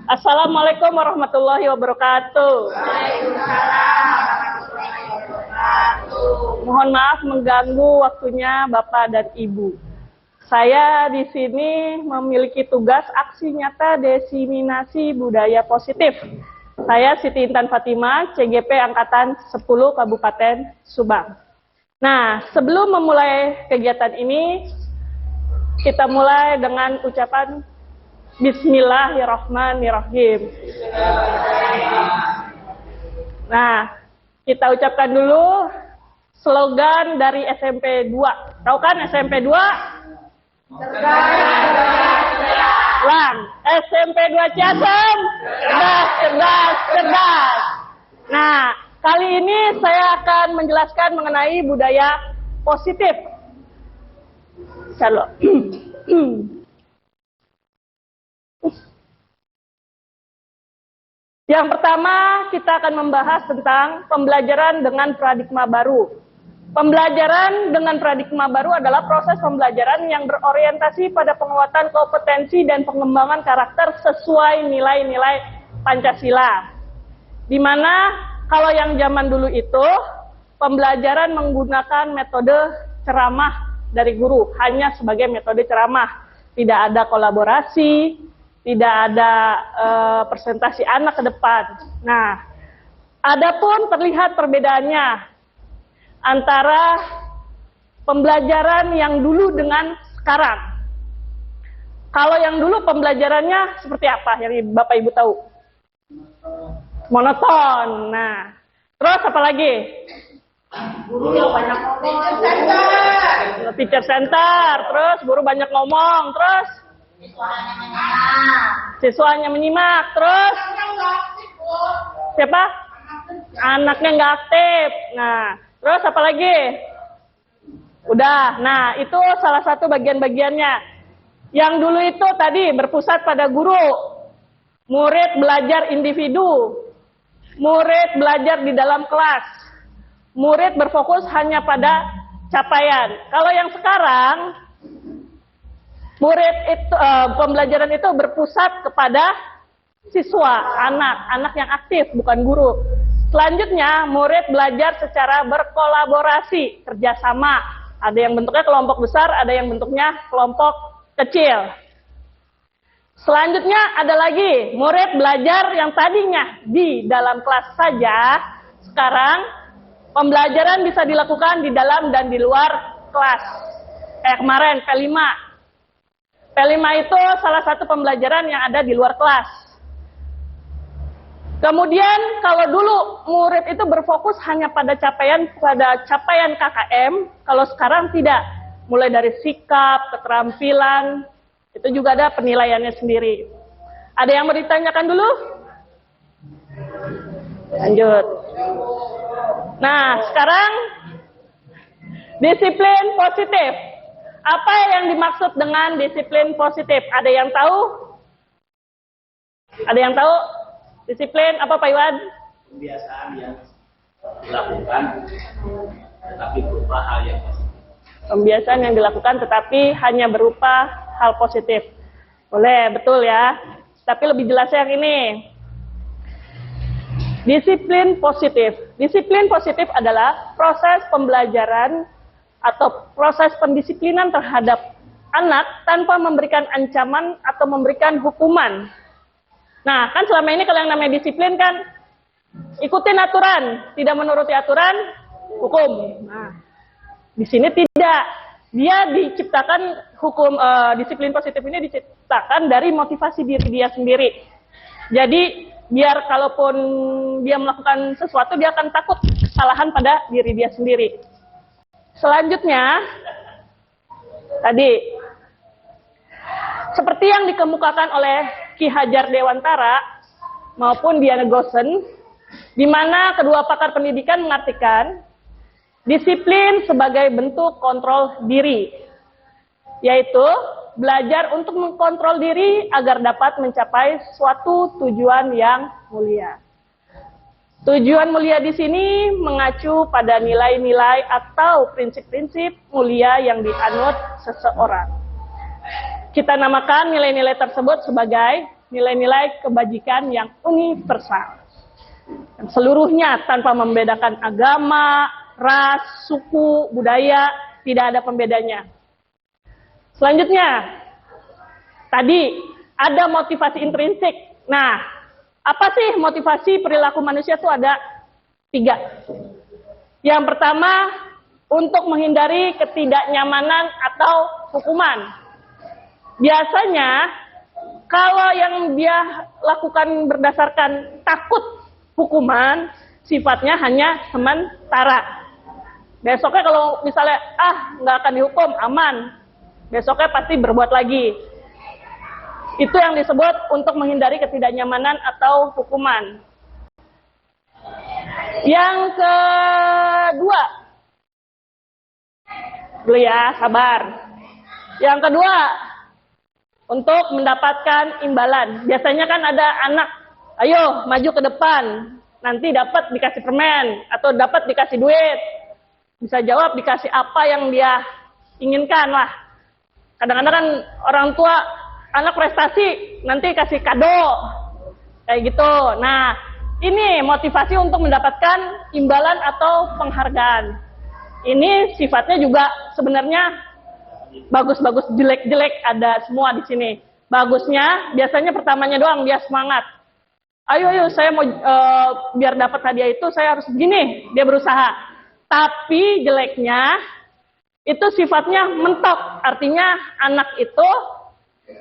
Assalamualaikum warahmatullahi wabarakatuh. Mohon maaf mengganggu waktunya Bapak dan Ibu. Saya di sini memiliki tugas aksi nyata diseminasi budaya positif. Saya Siti Intan Fatima, CGP Angkatan 10 Kabupaten Subang. Nah, sebelum memulai kegiatan ini, kita mulai dengan ucapan Bismillahirrahmanirrahim. Nah, kita ucapkan dulu slogan dari SMP 2. Tahu kan SMP 2? Lang, SMP 2 Ciasem, cerdas, cerdas, cerdas. Nah, kali ini saya akan menjelaskan mengenai budaya positif. Shalom. Yang pertama, kita akan membahas tentang pembelajaran dengan paradigma baru. Pembelajaran dengan paradigma baru adalah proses pembelajaran yang berorientasi pada penguatan kompetensi dan pengembangan karakter sesuai nilai-nilai Pancasila. Di mana kalau yang zaman dulu itu, pembelajaran menggunakan metode ceramah dari guru, hanya sebagai metode ceramah. Tidak ada kolaborasi, tidak ada presentasi anak ke depan. Nah, adapun terlihat perbedaannya antara pembelajaran yang dulu dengan sekarang. Kalau yang dulu pembelajarannya seperti apa yang Bapak Ibu tahu? Monoton. Nah, terus apa lagi? Guru yang banyak ngomong. Teacher center. Terus guru banyak ngomong. Terus siswanya menyimak. Terus siapa? Anaknya nggak aktif. Nah, terus apa lagi? Udah. Nah, itu salah satu bagian-bagiannya. Yang dulu itu tadi berpusat pada guru. Murid belajar individu. Murid belajar di dalam kelas. Murid berfokus hanya pada capaian. Kalau yang sekarang, murid itu pembelajaran itu berpusat kepada siswa, anak yang aktif, bukan guru. Selanjutnya, murid belajar secara berkolaborasi, kerjasama. Ada yang bentuknya kelompok besar, ada yang bentuknya kelompok kecil. Selanjutnya ada lagi, murid belajar yang tadinya di dalam kelas saja, sekarang pembelajaran bisa dilakukan di dalam dan di luar kelas. Kayak kemarin, P5. P5 itu salah satu pembelajaran yang ada di luar kelas. Kemudian kalau dulu murid itu berfokus hanya pada capaian KKM, kalau sekarang tidak. Mulai dari sikap, keterampilan, itu juga ada penilaiannya sendiri. Ada yang mau ditanyakan dulu? Lanjut. Nah, sekarang disiplin positif. Apa yang dimaksud dengan disiplin positif? Ada yang tahu? Ada yang tahu? Disiplin apa Pak Iwan? Kebiasaan yang dilakukan tetapi berupa hal yang positif. Pembiasaan yang dilakukan tetapi hanya berupa hal positif. Boleh, betul ya. Tapi lebih jelas yang ini. Disiplin positif. Disiplin positif adalah proses pembelajaran atau proses pendisiplinan terhadap anak tanpa memberikan ancaman atau memberikan hukuman. Nah, kan selama ini kalau yang namanya disiplin kan ikutin aturan, tidak menuruti aturan, hukum. Nah, di sini tidak. Dia diciptakan disiplin positif ini diciptakan dari motivasi diri dia sendiri. Jadi biar kalaupun dia melakukan sesuatu, dia akan takut kesalahan pada diri dia sendiri. Selanjutnya, tadi, seperti yang dikemukakan oleh Ki Hajar Dewantara maupun Diana Gosen, di mana kedua pakar pendidikan mengartikan disiplin sebagai bentuk kontrol diri, yaitu belajar untuk mengkontrol diri agar dapat mencapai suatu tujuan yang mulia. Tujuan mulia di sini mengacu pada nilai-nilai atau prinsip-prinsip mulia yang dianut seseorang. Kita namakan nilai-nilai tersebut sebagai nilai-nilai kebajikan yang universal. Yang seluruhnya tanpa membedakan agama, ras, suku, budaya, tidak ada pembedanya. Selanjutnya, tadi ada motivasi intrinsik. Nah, apa sih motivasi perilaku manusia itu ada 3. Yang pertama, untuk menghindari ketidaknyamanan atau hukuman. Biasanya, kalau yang dia lakukan berdasarkan takut hukuman, sifatnya hanya sementara. Besoknya kalau misalnya, nggak akan dihukum, aman. Besoknya pasti berbuat lagi. Itu yang disebut untuk menghindari ketidaknyamanan atau hukuman. Yang kedua, dulu ya, sabar. Yang kedua, untuk mendapatkan imbalan. Biasanya kan ada anak, ayo maju ke depan, nanti dapat dikasih permen, atau dapat dikasih duit. Bisa jawab dikasih apa yang dia inginkan lah. Kadang-kadang kan orang tua, anak prestasi, nanti kasih kado. Kayak gitu. Nah, ini motivasi untuk mendapatkan imbalan atau penghargaan. Ini sifatnya juga sebenarnya bagus-bagus, jelek-jelek ada semua di sini. Bagusnya, biasanya pertamanya doang dia semangat. Ayo, saya mau biar dapat hadiah itu, saya harus begini. Dia berusaha. Tapi jeleknya, itu sifatnya mentok. Artinya anak itu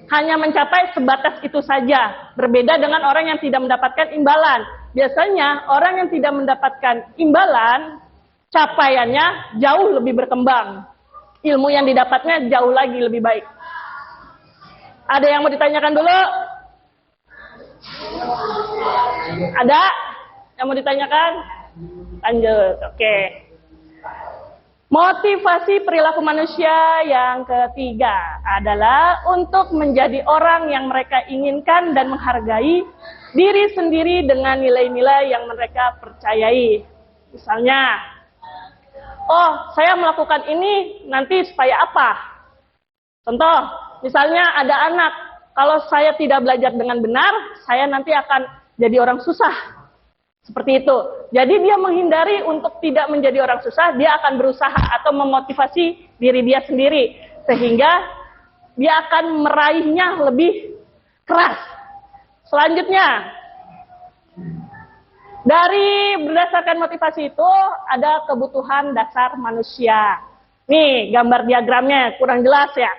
hanya mencapai sebatas itu saja. Berbeda dengan orang yang tidak mendapatkan imbalan. Biasanya orang yang tidak mendapatkan imbalan, capaiannya jauh lebih berkembang. Ilmu yang didapatnya jauh lagi lebih baik. Ada yang mau ditanyakan dulu? Ada yang mau ditanyakan? Lanjut, oke. Motivasi perilaku manusia yang ketiga adalah untuk menjadi orang yang mereka inginkan dan menghargai diri sendiri dengan nilai-nilai yang mereka percayai. Misalnya, saya melakukan ini nanti supaya apa? Contoh, misalnya ada anak, kalau saya tidak belajar dengan benar, saya nanti akan jadi orang susah. Seperti itu. Jadi dia menghindari untuk tidak menjadi orang susah, dia akan berusaha atau memotivasi diri dia sendiri. Sehingga dia akan meraihnya lebih keras. Selanjutnya, dari berdasarkan motivasi itu, ada kebutuhan dasar manusia. Nih, gambar diagramnya kurang jelas ya?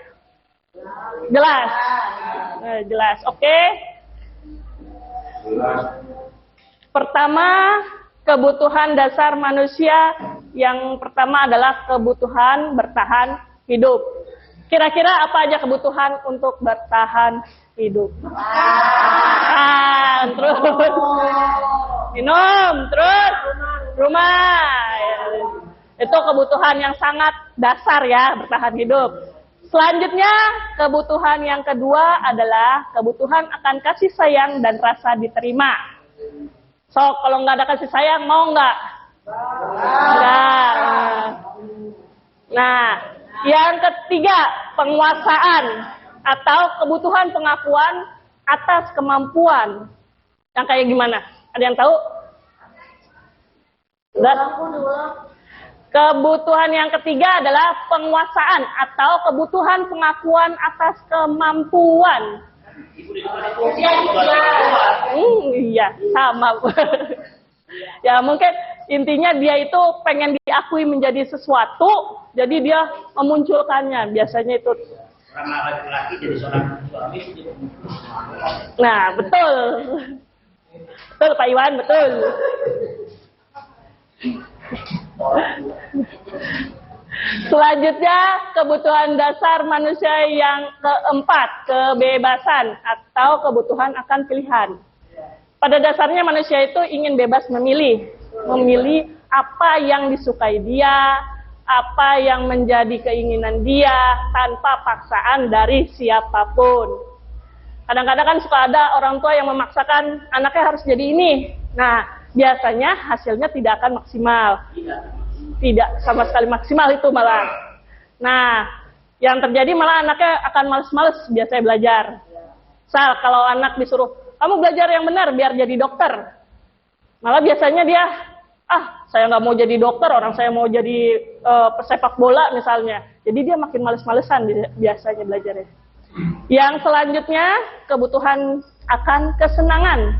Jelas? Jelas, oke? Pertama, kebutuhan dasar manusia yang pertama adalah kebutuhan bertahan hidup. Kira-kira apa aja kebutuhan untuk bertahan hidup? Terus minum, terus rumah. Itu kebutuhan yang sangat dasar ya, bertahan hidup. Selanjutnya, kebutuhan yang kedua adalah kebutuhan akan kasih sayang dan rasa diterima. So, kalau nggak ada kasih sayang, mau nggak? Nggak. Nah, yang ketiga, penguasaan atau kebutuhan pengakuan atas kemampuan. Yang kayak gimana? Ada yang tahu? Enggak? Kebutuhan yang ketiga adalah penguasaan atau kebutuhan pengakuan atas kemampuan. Iya, sama. Ya mungkin intinya dia itu pengen diakui menjadi sesuatu, jadi dia memunculkannya. Biasanya itu. Karena laki-laki jadi seorang suami. Nah, betul. Betul Pak Iwan, betul. Selanjutnya, kebutuhan dasar manusia yang keempat, kebebasan atau kebutuhan akan pilihan. Pada dasarnya manusia itu ingin bebas memilih. Memilih apa yang disukai dia, apa yang menjadi keinginan dia, tanpa paksaan dari siapapun. Kadang-kadang kan suka ada orang tua yang memaksakan anaknya harus jadi ini. Nah, biasanya hasilnya tidak akan maksimal. Tidak sama sekali maksimal itu malah. Nah, yang terjadi malah anaknya akan males-males biasanya belajar. Kalau anak disuruh, kamu belajar yang benar biar jadi dokter. Malah biasanya dia, saya nggak mau jadi dokter, orang saya mau jadi pesepak bola misalnya. Jadi dia makin males-malesan biasanya belajarnya. Yang selanjutnya, kebutuhan akan kesenangan.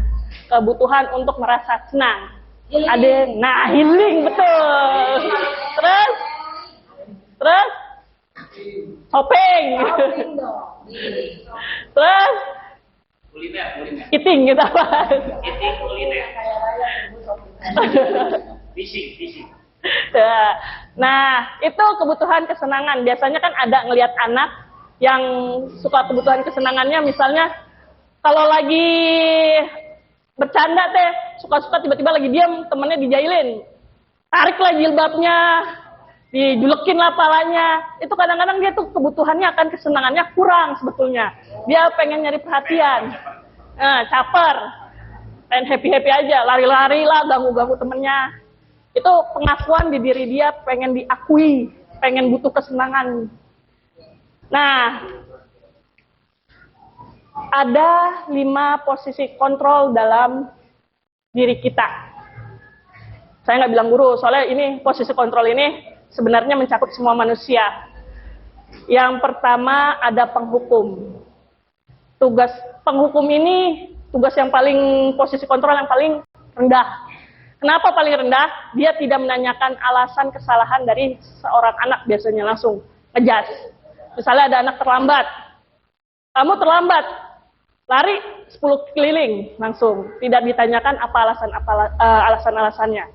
Kebutuhan untuk merasa senang. Healing, betul. Terus, shopping. Terus, kuliner. eating gitu apa? Eating kuliner. Fishing. Nah, itu kebutuhan kesenangan. Biasanya kan ada ngelihat anak yang suka kebutuhan kesenangannya, misalnya kalau lagi bercanda suka-suka tiba-tiba lagi diam, temennya dijailin, tariklah jilbabnya, dijulekin lah palanya. Itu kadang-kadang dia tuh kebutuhannya akan kesenangannya kurang sebetulnya. Dia pengen nyari perhatian, caper, pengen happy-happy aja, lari-lari lah, ganggu-ganggu temennya. Itu pengakuan di diri dia, pengen diakui, pengen butuh kesenangan. Nah, ada 5 posisi kontrol dalam diri kita. Saya nggak bilang guru, soalnya ini posisi kontrol ini sebenarnya mencakup semua manusia. Yang pertama ada penghukum. Tugas penghukum ini tugas yang paling, posisi kontrol yang paling rendah. Kenapa paling rendah? Dia tidak menanyakan alasan kesalahan dari seorang anak, biasanya langsung ngejas. Misalnya ada anak terlambat. Kamu terlambat, lari 10 keliling langsung. Tidak ditanyakan apa alasan-alasannya.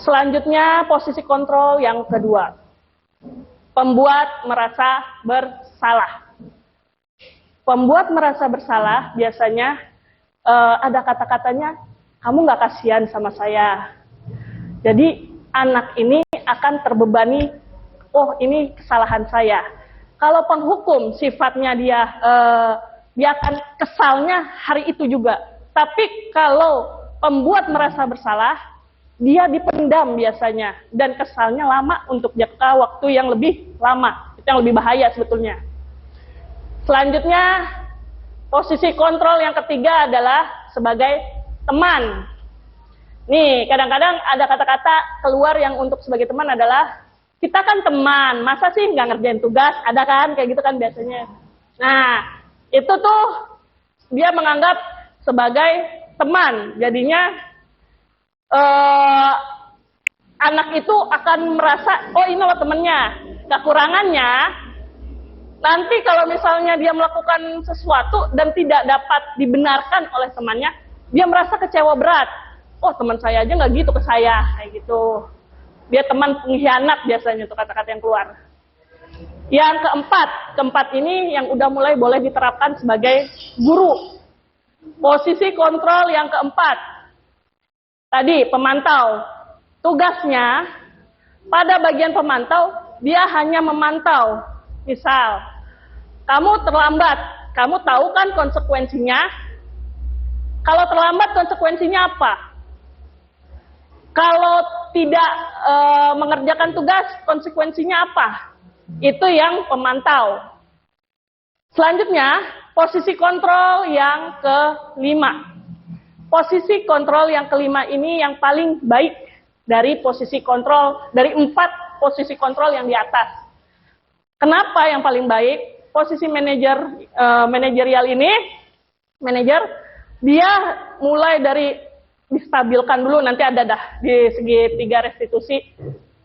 Selanjutnya posisi kontrol yang kedua. Pembuat merasa bersalah. Pembuat merasa bersalah biasanya ada kata-katanya, kamu nggak kasihan sama saya. Jadi anak ini akan terbebani, oh ini kesalahan saya. Kalau penghukum sifatnya dia akan kesalnya hari itu juga. Tapi kalau pembuat merasa bersalah, dia dipendam biasanya. Dan kesalnya lama untuk jangka waktu yang lebih lama. Itu yang lebih bahaya sebetulnya. Selanjutnya, posisi kontrol yang ketiga adalah sebagai teman. Nih, kadang-kadang ada kata-kata keluar yang untuk sebagai teman adalah, kita kan teman, masa sih nggak ngerjain tugas? Ada kan, kayak gitu kan biasanya. Nah, itu tuh dia menganggap sebagai teman. Jadinya anak itu akan merasa, oh ini loh temennya. Kekurangannya, nanti kalau misalnya dia melakukan sesuatu dan tidak dapat dibenarkan oleh temannya, dia merasa kecewa berat. Oh teman saya aja nggak gitu ke saya, kayak gitu. Dia teman pengkhianat biasanya tuh kata-kata yang keluar. Yang keempat ini yang udah mulai boleh diterapkan sebagai guru. Posisi kontrol yang keempat. Tadi pemantau. Tugasnya pada bagian pemantau, dia hanya memantau. Misal, kamu terlambat, kamu tahu kan konsekuensinya? Kalau terlambat konsekuensinya apa? Kalau tidak mengerjakan tugas, konsekuensinya apa? Itu yang pemantau. Selanjutnya, posisi kontrol yang kelima. Posisi kontrol yang kelima ini yang paling baik dari posisi kontrol, dari 4 posisi kontrol yang di atas. Kenapa yang paling baik? Posisi manajerial ini, manajer, dia mulai dari distabilkan dulu, nanti ada dah di segi 3 restitusi.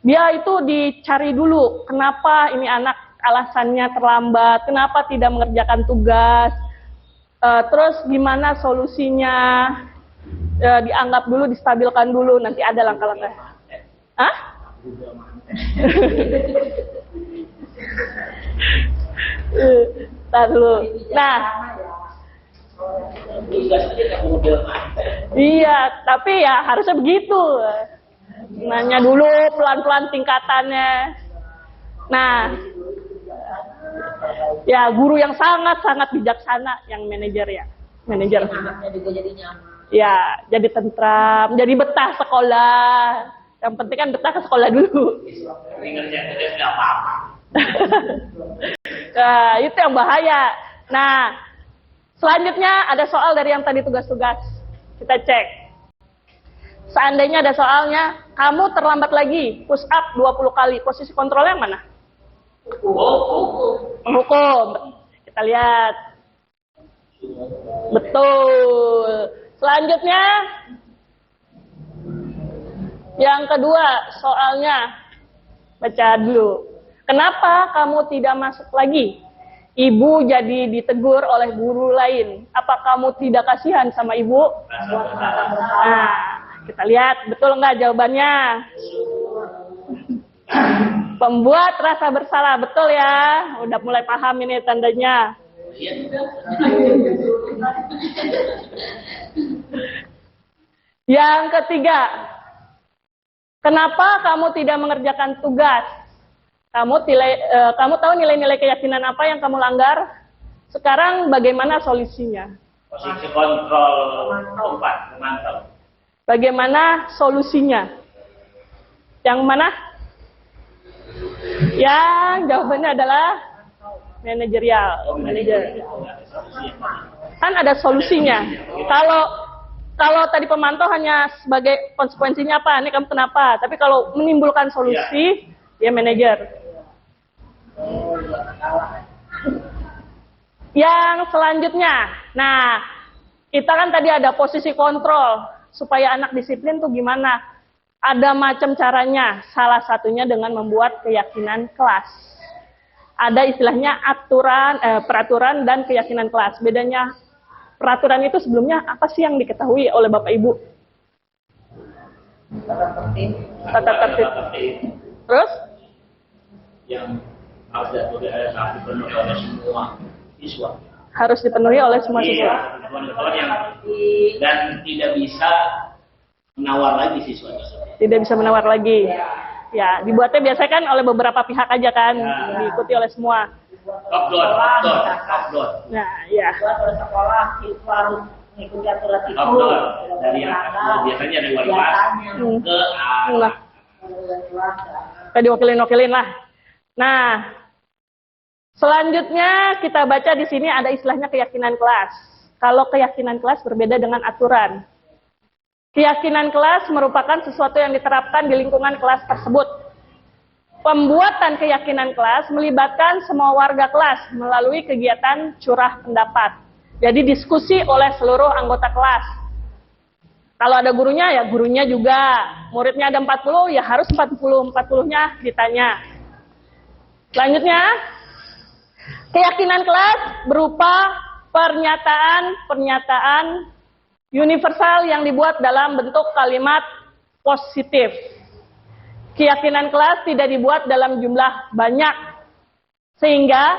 Dia itu dicari dulu, kenapa ini anak alasannya terlambat, kenapa tidak mengerjakan tugas, terus gimana solusinya, dianggap dulu, distabilkan dulu, nanti ada langkah-langkah. Hah? Ntar dulu. Nah, iya, tapi ya harusnya begitu. Nanya dulu pelan-pelan tingkatannya. Nah, ya guru yang sangat-sangat bijaksana yang manajer ya. Manajer. Anaknya juga jadi nyaman. Ya, jadi tentram, jadi betah sekolah. Yang penting kan betah ke sekolah dulu. Ini ngerjain tugas nggak apa-apa. Nah, itu yang bahaya. Nah, Selanjutnya ada soal dari yang tadi tugas-tugas. Kita cek. Seandainya ada soalnya, kamu terlambat lagi, push up 20 kali. Posisi kontrolnya yang mana? Menghukum. Kita lihat. Betul. Selanjutnya, yang kedua soalnya. Baca dulu. Kenapa kamu tidak masuk lagi? Ibu jadi ditegur oleh guru lain. Apa kamu tidak kasihan sama ibu? Nah, kita lihat betul nggak jawabannya? Pembuat rasa bersalah, betul ya? Udah mulai paham ini tandanya. Yang ketiga, kenapa kamu tidak mengerjakan tugas? Kamu tahu nilai-nilai keyakinan apa yang kamu langgar? Sekarang bagaimana solusinya? Posisi kontrol 4, memantau. Bagaimana solusinya? Yang mana? Yang jawabannya adalah manajerial. Manajer. Kan ada solusinya. Kalau tadi pemantau hanya sebagai konsekuensinya apa? Ini kamu kenapa? Tapi kalau menimbulkan solusi, ya manajer. Yang selanjutnya, nah kita kan tadi ada posisi kontrol supaya anak disiplin tuh gimana? Ada macam caranya. Salah satunya dengan membuat keyakinan kelas. Ada istilahnya peraturan dan keyakinan kelas. Bedanya peraturan itu sebelumnya apa sih yang diketahui oleh Bapak Ibu? Tata tertib. Terus? Yang harus dipenuhi oleh semua siswa. Harus dipenuhi oleh semua siswa. Dan tidak bisa menawar lagi siswa. Tidak bisa menawar lagi. Ya, dibuatnya biasanya kan oleh beberapa pihak aja kan, diikuti oleh semua. Upload. Nah, ya. Oleh sekolah, siswa mengikuti aturan itu. Upload dari yang biasanya dari wali kelas ke anak. Kayak diwakilin lah. Nah, selanjutnya kita baca di sini ada istilahnya keyakinan kelas. Kalau keyakinan kelas berbeda dengan aturan. Keyakinan kelas merupakan sesuatu yang diterapkan di lingkungan kelas tersebut. Pembuatan keyakinan kelas melibatkan semua warga kelas melalui kegiatan curah pendapat. Jadi diskusi oleh seluruh anggota kelas. Kalau ada gurunya, ya gurunya juga. Muridnya ada 40, ya harus 40-40-nya ditanya. Selanjutnya, keyakinan kelas berupa pernyataan universal yang dibuat dalam bentuk kalimat positif. Keyakinan kelas tidak dibuat dalam jumlah banyak, sehingga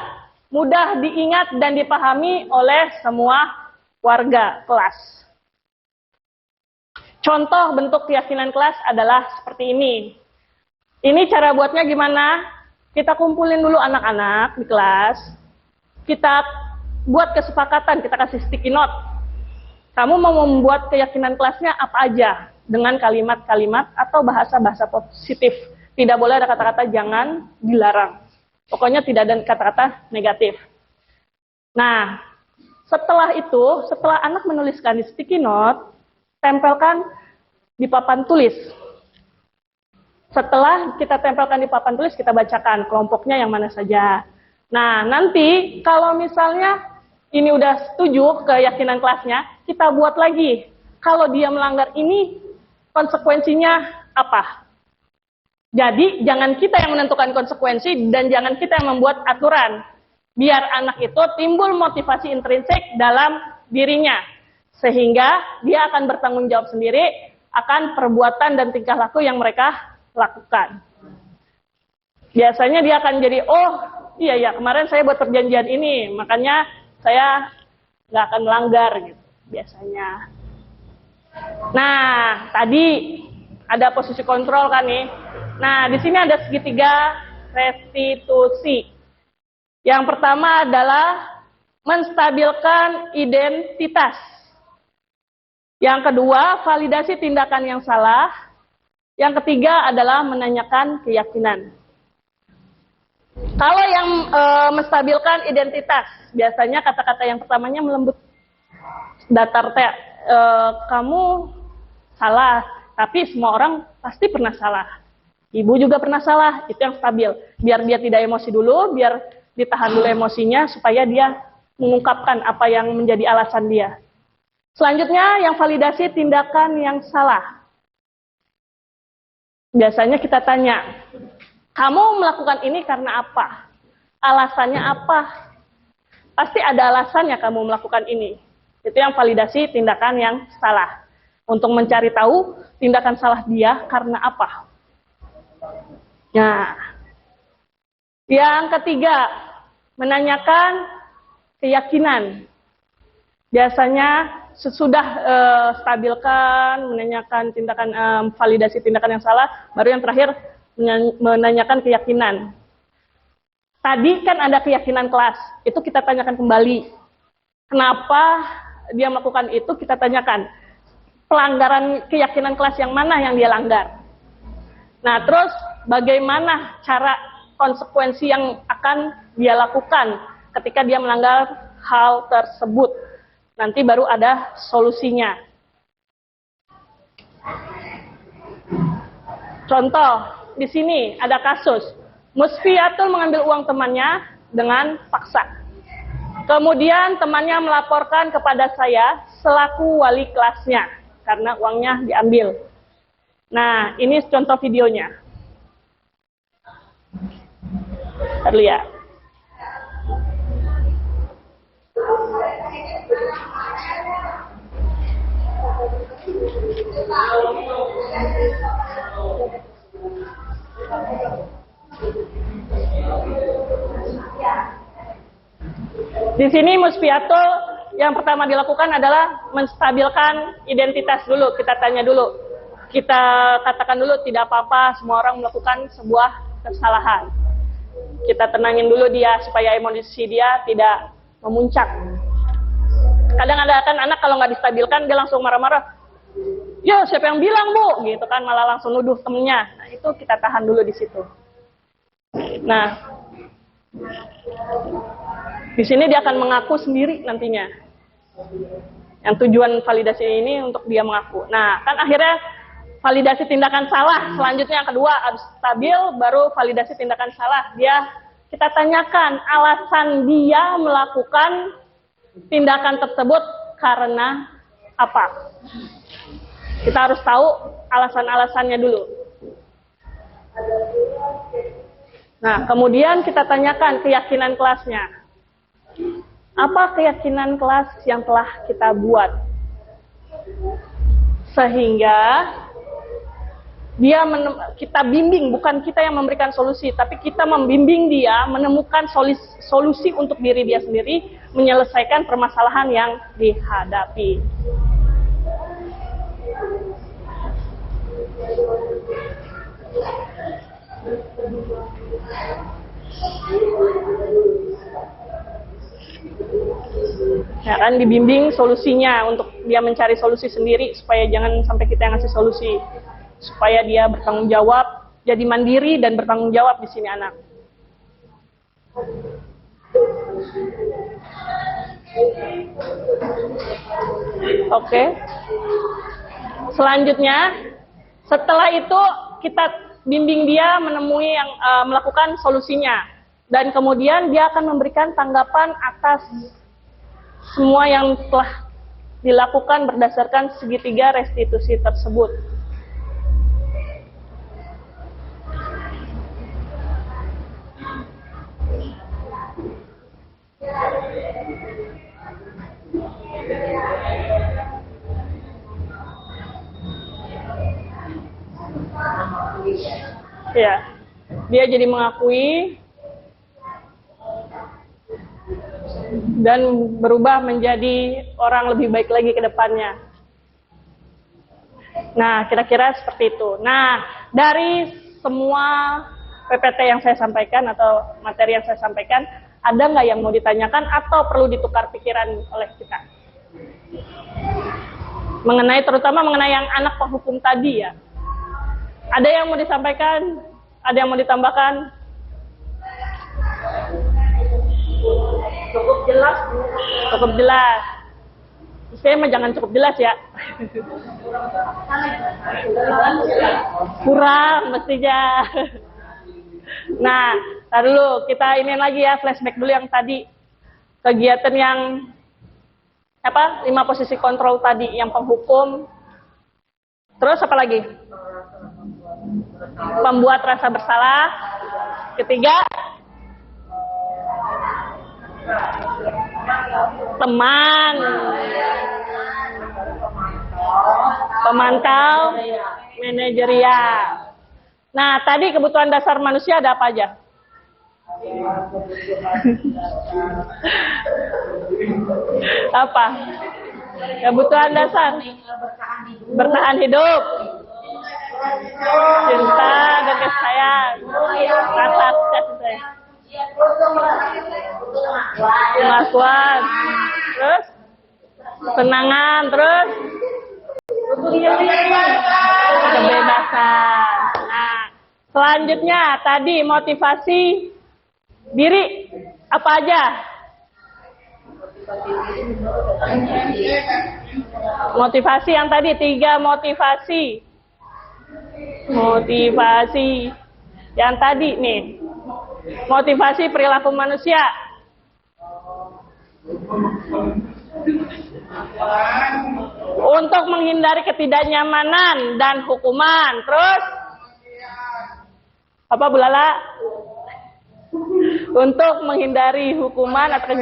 mudah diingat dan dipahami oleh semua warga kelas. Contoh bentuk keyakinan kelas adalah seperti ini. Ini cara buatnya gimana? Kita kumpulin dulu anak-anak di kelas. Kita buat kesepakatan, kita kasih sticky note. Kamu mau membuat keyakinan kelasnya apa aja? Dengan kalimat-kalimat atau bahasa-bahasa positif. Tidak boleh ada kata-kata jangan, dilarang. Pokoknya tidak ada kata-kata negatif. Nah, setelah itu, setelah anak menuliskan di sticky note, tempelkan di papan tulis. Setelah kita tempelkan di papan tulis, kita bacakan kelompoknya yang mana saja. Nah, nanti kalau misalnya ini udah setuju keyakinan kelasnya, kita buat lagi. Kalau dia melanggar ini, konsekuensinya apa? Jadi, jangan kita yang menentukan konsekuensi dan jangan kita yang membuat aturan. Biar anak itu timbul motivasi intrinsik dalam dirinya. Sehingga dia akan bertanggung jawab sendiri akan perbuatan dan tingkah laku yang mereka lakukan. Biasanya dia akan jadi, oh iya ya kemarin saya buat perjanjian ini, makanya saya nggak akan melanggar gitu biasanya. Nah, tadi ada posisi kontrol kan nih. Nah, di sini ada segitiga restitusi. Yang pertama adalah menstabilkan identitas. Yang kedua, validasi tindakan yang salah. Yang ketiga adalah menanyakan keyakinan. Kalau yang menstabilkan identitas, biasanya kata-kata yang pertamanya datar teh, kamu salah, tapi semua orang pasti pernah salah. Ibu juga pernah salah, itu yang stabil. Biar dia tidak emosi dulu, biar ditahan dulu emosinya, supaya dia mengungkapkan apa yang menjadi alasan dia. Selanjutnya, yang validasi tindakan yang salah. Biasanya kita tanya, kamu melakukan ini karena apa? Alasannya apa? Pasti ada alasannya kamu melakukan ini. Itu yang validasi tindakan yang salah. Untuk mencari tahu tindakan salah dia karena apa. Nah, yang ketiga, menanyakan keyakinan. Biasanya sesudah stabilkan, menanyakan tindakan validasi tindakan yang salah, baru yang terakhir menanyakan keyakinan. Tadi kan ada keyakinan kelas, itu kita tanyakan kembali. Kenapa dia melakukan itu, kita tanyakan. Pelanggaran keyakinan kelas yang mana yang dia langgar. Nah, terus bagaimana cara konsekuensi yang akan dia lakukan ketika dia melanggar hal tersebut. Nanti baru ada solusinya. Contoh, di sini ada kasus. Musfiatul mengambil uang temannya dengan paksa. Kemudian temannya melaporkan kepada saya selaku wali kelasnya karena uangnya diambil. Nah, ini contoh videonya. Terlihat. Di sini Musfiatul yang pertama dilakukan adalah menstabilkan identitas dulu. Kita tanya dulu. Kita katakan dulu tidak apa-apa, semua orang melakukan sebuah kesalahan. Kita tenangin dulu dia supaya emosi dia tidak memuncak. Kadang ada kan anak kalau nggak distabilkan dia langsung marah-marah. Ya siapa yang bilang bu? Gitu kan malah langsung nuduh temennya. Nah itu kita tahan dulu di situ. Nah di sini dia akan mengaku sendiri nantinya. Yang tujuan validasi ini untuk dia mengaku. Nah kan akhirnya validasi tindakan salah. Selanjutnya yang kedua harus stabil, baru validasi tindakan salah. Kita tanyakan alasan dia melakukan tindakan tersebut karena apa. Kita harus tahu alasan-alasannya dulu. Nah, kemudian kita tanyakan keyakinan kelasnya. Apa keyakinan kelas yang telah kita buat? Sehingga kita bimbing, bukan kita yang memberikan solusi, tapi kita membimbing dia menemukan solusi untuk diri dia sendiri, menyelesaikan permasalahan yang dihadapi. Ya kan, dibimbing solusinya untuk dia mencari solusi sendiri, supaya jangan sampai kita yang ngasih solusi. Supaya dia bertanggung jawab, jadi mandiri dan bertanggung jawab di sini anak. Oke. Selanjutnya, setelah itu kita bimbing dia menemui yang melakukan solusinya, dan kemudian dia akan memberikan tanggapan atas semua yang telah dilakukan berdasarkan segitiga restitusi tersebut. Ya, dia jadi mengakui dan berubah menjadi orang lebih baik lagi ke depannya. Nah, kira-kira seperti itu. Nah, dari semua PPT yang saya sampaikan atau materi yang saya sampaikan, ada nggak yang mau ditanyakan atau perlu ditukar pikiran oleh kita? Terutama mengenai yang anak penghukum tadi ya. Ada yang mau disampaikan? Ada yang mau ditambahkan? Cukup jelas. Cukup jelas. Mah jangan cukup jelas ya. Kurang mestinya. Nah, tar dulu kita ini lagi ya, flashback dulu yang tadi. Kegiatan yang 5 posisi kontrol tadi, yang penghukum. Terus apa lagi? Pembuat rasa bersalah. Ketiga, teman, pemantau, manajerial. Nah, tadi kebutuhan dasar manusia ada apa aja? Apa? Kebutuhan dasar. Bertahan hidup. Cinta dan kasih sayang. Rasa kasih sayang. Pengakuan. Terus? Kesenangan. Terus? Kebebasan. Nah, selanjutnya tadi motivasi diri apa aja? Motivasi yang tadi 3 motivasi. Motivasi yang tadi nih. Motivasi perilaku manusia. Untuk menghindari ketidaknyamanan dan hukuman. Terus? Apa Bu Lala? Untuk menghindari hukuman atau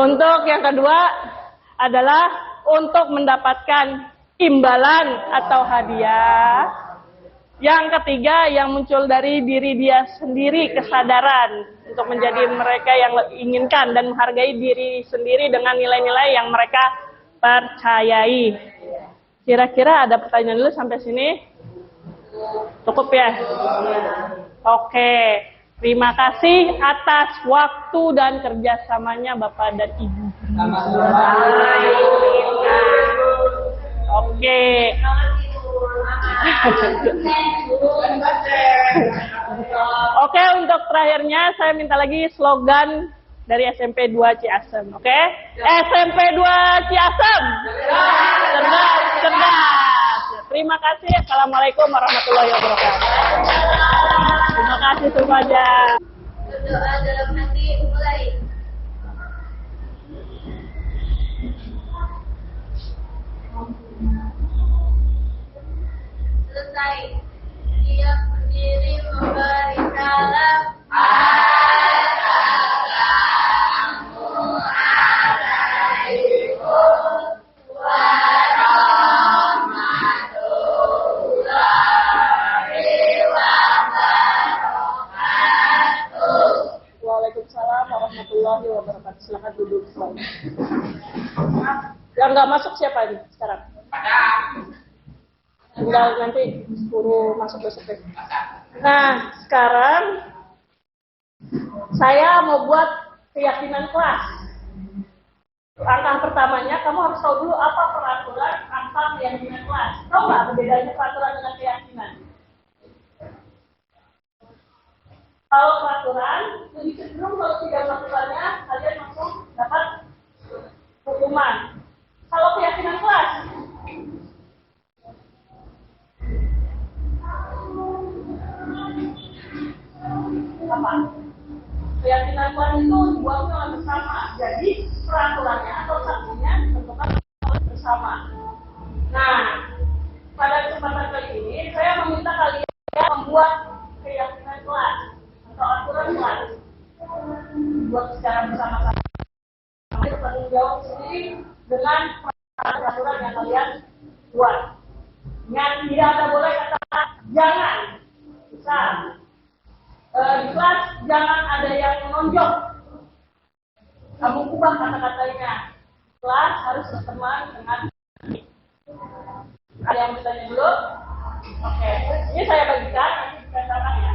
Untuk yang kedua adalah untuk mendapatkan imbalan atau hadiah. Yang ketiga yang muncul dari diri dia sendiri, kesadaran untuk menjadi mereka yang inginkan dan menghargai diri sendiri dengan nilai-nilai yang mereka percayai. Kira-kira ada pertanyaan dulu sampai sini? Cukup ya? Oke. Terima kasih atas waktu dan kerjasamanya Bapak dan Ibu. Oke. Oke, untuk terakhirnya saya minta lagi slogan dari SMP 2 Ciasem. Oke? SMP 2 Ciasem. Cerdas, cerdas. Terima kasih. Assalamualaikum warahmatullahi wabarakatuh. Terima kasih semuanya. Berdoa dalam hati mulai. Selesai. Dia berdiri memberi salam. Waalaikumsalam warahmatullahi wabarakatuh. Silakan duduk. Yang nggak masuk siapa ini sekarang? Tinggal nanti suruh masuk besok. Nah, sekarang saya mau buat keyakinan kelas. Langkah pertamanya, kamu harus tahu dulu apa peraturan tentang keyakinan kelas. Tahu nggak bedanya peraturan dengan keyakinan? Kalau peraturan, lebih cenderung kalau tidak melakukannya, kalian langsung dapat hukuman. Kalau keyakinan kelas, apa? Keyakinan kelas itu dibuatnya bersama. Jadi peraturannya atau sanksinya ditentukan bersama. Nah, pada kesempatan kali ini saya meminta kalian membuat keyakinan kelas atau aturan kelas. Buat secara bersama-sama. Bertanggung jawab sendiri dengan peraturan yang kalian buat. Yang tidak ada boleh kata jangan. Misal di kelas jangan ada yang menonjok. Kamu ubah kata-katanya. Kelas harus berteman dengan. Ada yang bertanya dulu? Oke. Ini saya bagikan, nanti dikatakan ya.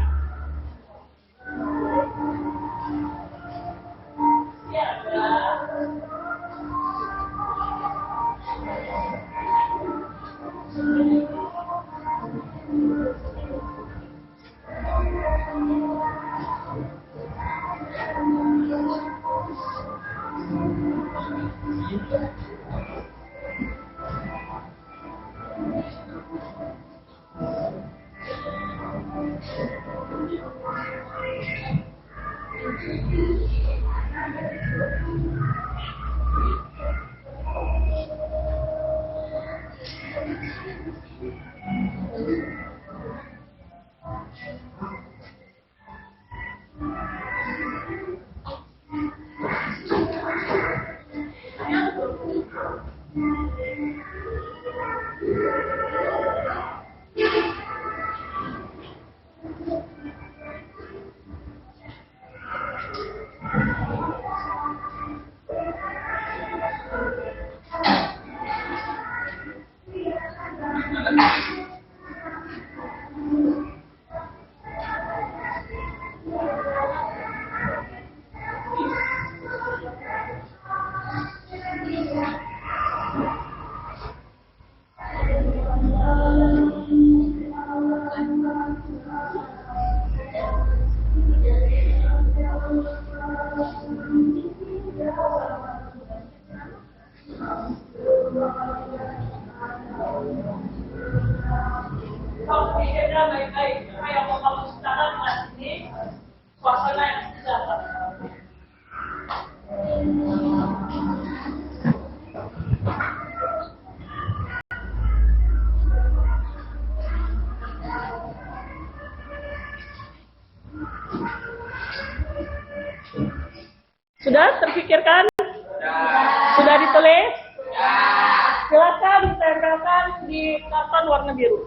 Kalau pikirnya baik-baik, apa yang mau kamu ceritakan kelas ini, suasana yang seperti apa? Sudah terpikirkan? Sudah ditulis? Silakan ditempelkan di karton warna biru.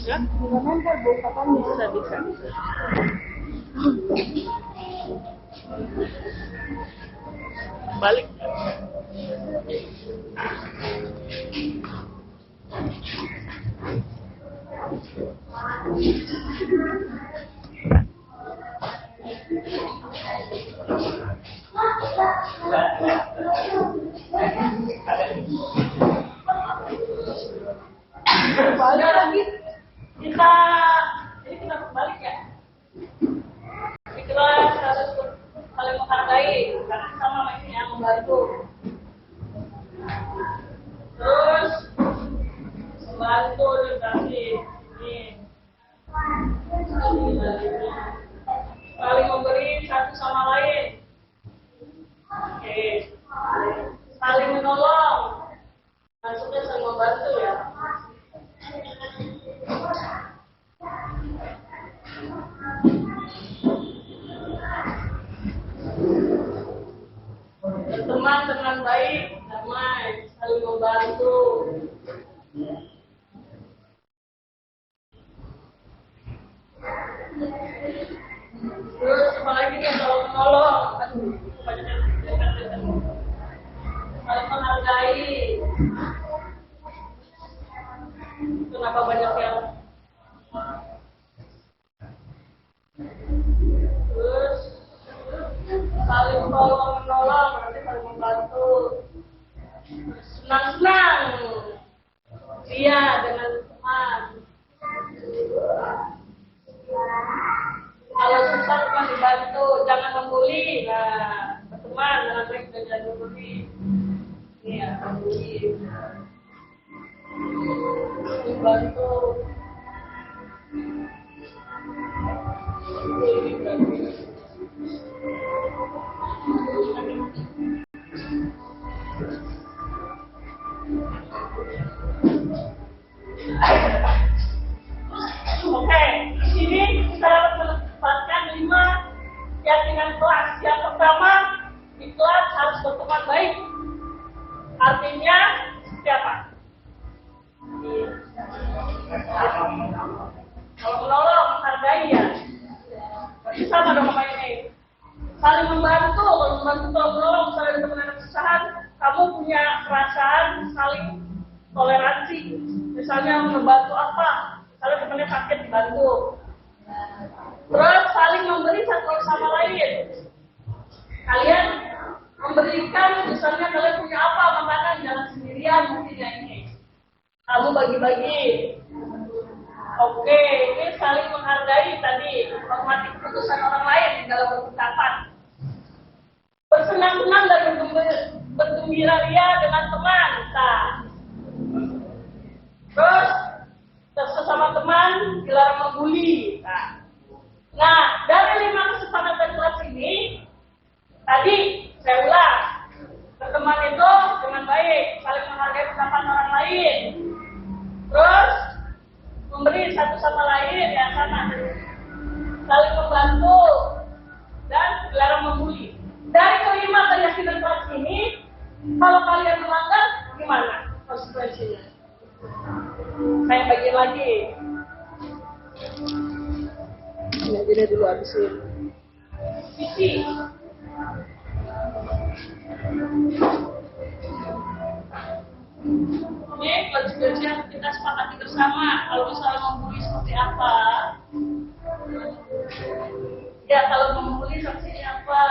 Ya, nempel Bu, kapan bisa. Balik. Balik lagi. Kita balik ya. Di kelas harus saling menghargai karena sama ini yang membantu. Terus membantu dikasih ini. Saling memberi satu sama lain. Oke. Saling menolong. Maksudnya saling membantu ya. Berteman dengan baik, damai, saling membantu. Terus apalagi dia selalu menolong. Saling menghargai. Kenapa banyak yang terus saling tolong menolong, berarti saling membantu. Senang-senang iya dengan teman. Kalau susah bukan dibantu, jangan membuli. Nah, berteman dengan baik dan jangan membuli. Iya, membuli. Membantu. Oke, di sini kita dapat menempatkan 5 keyakinan kelas. Yang pertama, di kelas harus berteman baik. Artinya siapa? Kalau menolong, menghargai ya. Berarti sama dong sama ini. Saling membantu, kalau menolong, misalnya ada teman ada kesusahan, kamu punya perasaan saling toleransi. Misalnya membantu apa? Misalnya temannya sakit dibantu. Terus saling memberi satu sama lain. Kalian berikan, misalnya kalian punya apa makanan, jangan sendirian mungkin ya ini. Kamu bagi-bagi. Oke, ini saling menghargai tadi, menghormati keputusan orang lain dalam berucapan. Bersenang-senang dan bergembira ria dengan teman. Nah. Terus sesama teman dilarang membuli. Nah, dari 5 kesepakatan kelas ini, tadi saya ulang, berteman itu dengan baik, saling menghargai pendapat orang lain, terus memberi satu sama lain ya sama, saling membantu dan dilarang membuli. Dari kelima keyakinan kelas ini, kalau kalian melanggar, gimana konsekuensinya? Saya bagi lagi. Ini dulu habisin. Visi. Ini konsekuensi yang kita sepakati bersama. Kalau misalnya membuli seperti apa? Ya, kalau membuli sanksinya apa?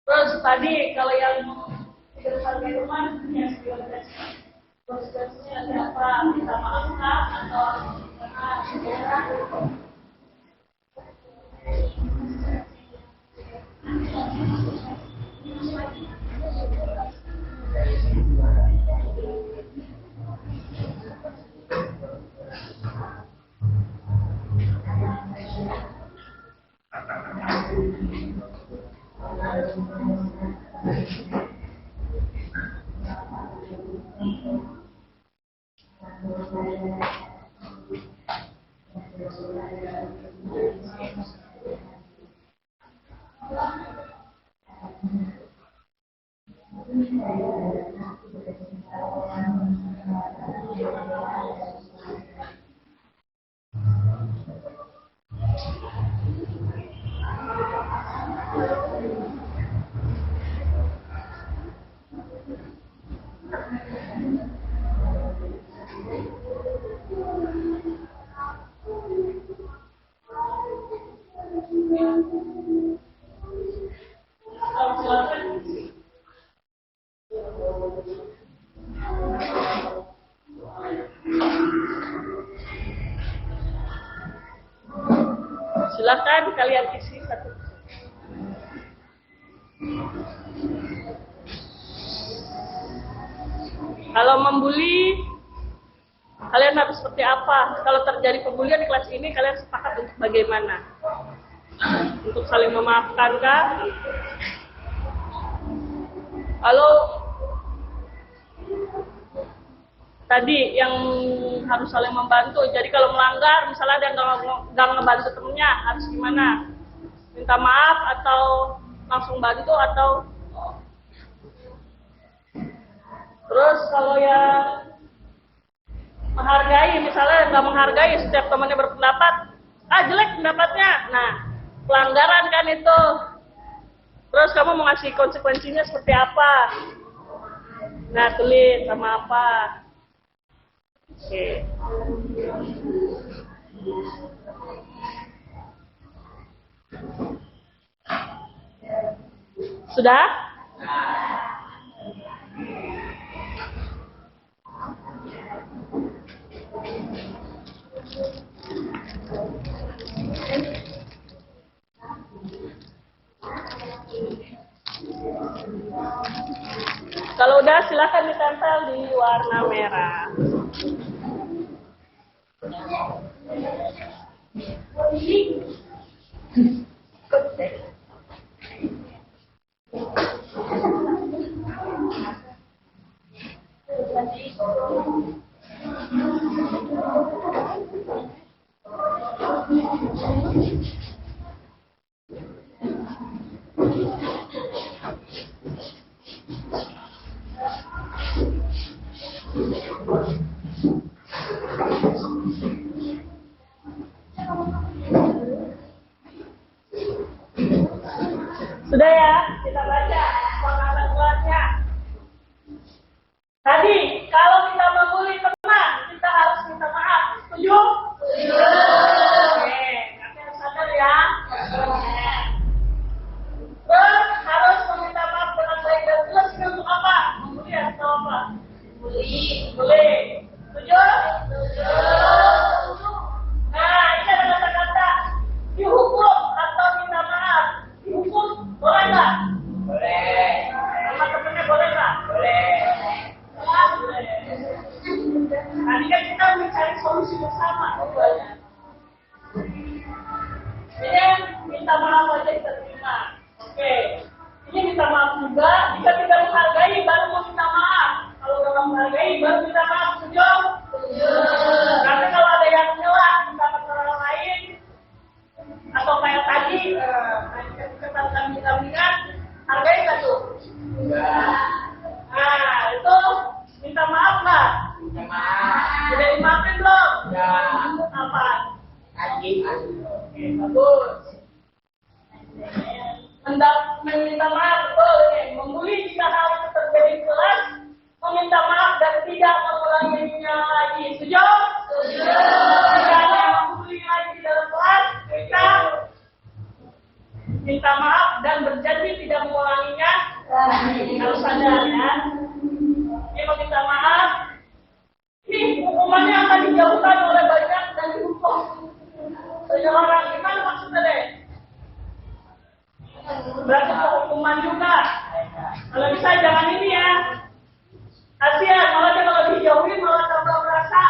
Terus tadi kalau yang tidak menghargai teman, ya konsekuensinya ada apa? Kita maafkan atau silakan kalian isi satu. Kalau membuli, kalian harus seperti apa? Kalau terjadi pembulian di kelas ini, kalian sepakat untuk bagaimana? Untuk saling memaafkan kah? Kalau tadi yang harus saling membantu. Jadi kalau melanggar, misalnya ada yang nggak ngebantu temennya, harus gimana? Minta maaf atau langsung bantu atau? Terus kalau yang menghargai, misalnya nggak menghargai, setiap temannya berpendapat, jelek pendapatnya. Nah, pelanggaran kan itu. Terus kamu mau ngasih konsekuensinya seperti apa? Nah, tulis sama apa? Oke. Sudah? Kalau udah silakan ditempel di warna merah. Sudah ya, kita baca pengalaman kelasnya. Tadi, kalau kita membuli teman, kita harus minta maaf. Setuju? Setuju. Oke, nanti harus sadar ya. Terus harus meminta maaf dengan baik dan nggak? Boleh. Sama temennya boleh nggak? Boleh. Boleh. Tadi kan kita mencari solusi bersama. Ini minta maaf aja kita terima. Oke. Ini minta maaf juga. Jika tidak menghargai baru mau minta maaf. Kalau udah menghargai baru minta maaf. Setuju? Setuju. Nanti kalau ada yang nyela minta orang lain atau kayak tadi kesalahan kita ingat, hargai nggak tuh? Enggak. Nah itu minta maaf lah. Minta maaf. Udah dimaafin belum? Udah. Apa? Lagi. Oke, bagus. Meminta maaf betul nih. Membuli jika hal itu terjadi di kelas, meminta maaf dan tidak mengulanginya lagi. Setuju? Setuju. Jika ada yang membuli lagi di dalam kelas, kita minta maaf dan berjanji tidak mengulanginya lagi. Harus sadar ya. Ini meminta maaf. Ini hukumannya akan dijauhkan oleh banyak dan dihukum seseorang. Gimana maksudnya deh? Berarti hukuman juga. Kalau bisa jangan ini ya. Kasihan, malah dia kalau dijauhin malah tambah merasa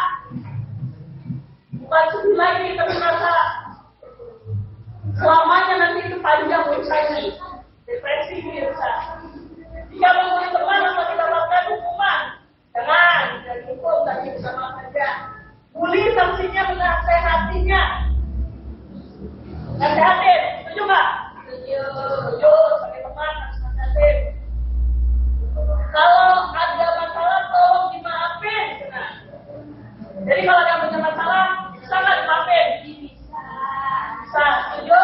bukan sedih lagi, tapi merasa selamanya nanti itu panjang urusannya. Depresi bisa. Jika membuli teman atau tidak melakukan hukuman, jangan dihukum, tapi bisa maaf saja. Bully sanksinya menasehatinya. Nasehatin, setuju nggak? Setuju, sebagai teman harus nasihatin. Kalau ada masalah tolong dimaafin. Nah. Jadi kalau ada punya masalah, bisa nggak dimaafin? Bisa. Setuju?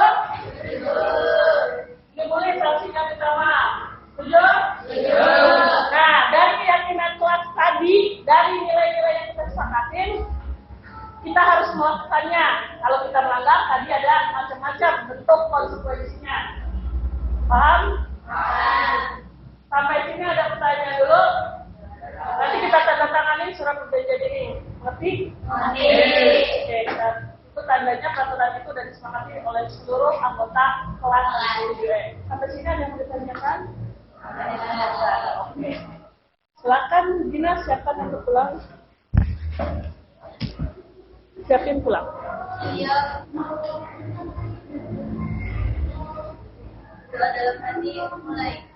Setuju. Ini boleh sanksinya minta maaf. Setuju? Setuju. Nah, dari keyakinan kelas tadi, dari nilai-nilai yang kita sepakatin, kita harus melakukannya. Kalau kita melanggar, tadi ada macam-macam bentuk konsekuensinya. Paham? Paham. Sampai sini ada pertanyaan dulu. Nanti kita tanda tanganin surat perjanjian ini. Mengerti? Mengerti. Oke, itu tandanya peraturan itu sudah disepakati oleh seluruh anggota kelas UGM. Sampai sini ada yang mau ditanyakan? Oke. Silakan Gina siapkan untuk pulang. Siapin pulang. Iya. Doa dalam hati mulai.